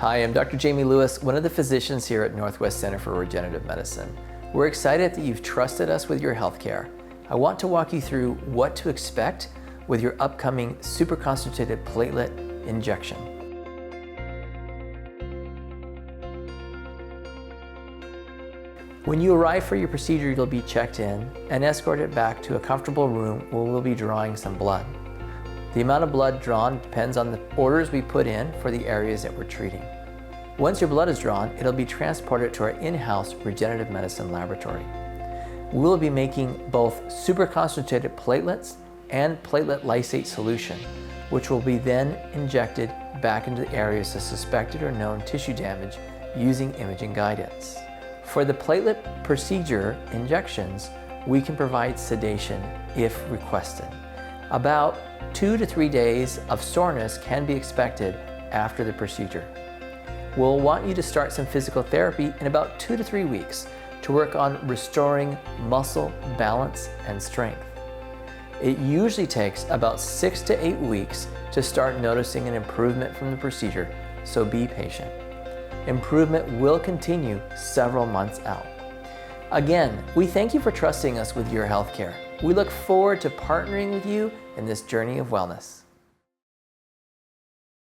Hi, I'm Dr. Jamie Lewis, one of the physicians here at Northwest Center for Regenerative Medicine. We're excited that you've trusted us with your healthcare. I want to walk you through what to expect with your upcoming superconcentrated platelet injection. When you arrive for your procedure, you'll be checked in and escorted back to a comfortable room where we'll be drawing some blood. The amount of blood drawn depends on the orders we put in for the areas that we're treating. Once your blood is drawn, it'll be transported to our in-house regenerative medicine laboratory. We'll be making both superconcentrated platelets and platelet lysate solution, which will be then injected back into the areas of suspected or known tissue damage using imaging guidance. For the platelet procedure injections, we can provide sedation if requested. About 2 to 3 days of soreness can be expected after the procedure. We'll want you to start some physical therapy in about 2 to 3 weeks to work on restoring muscle balance and strength. It usually takes about 6 to 8 weeks to start noticing an improvement from the procedure, so be patient. Improvement will continue several months out. Again, we thank you for trusting us with your healthcare. We look forward to partnering with you in this journey of wellness.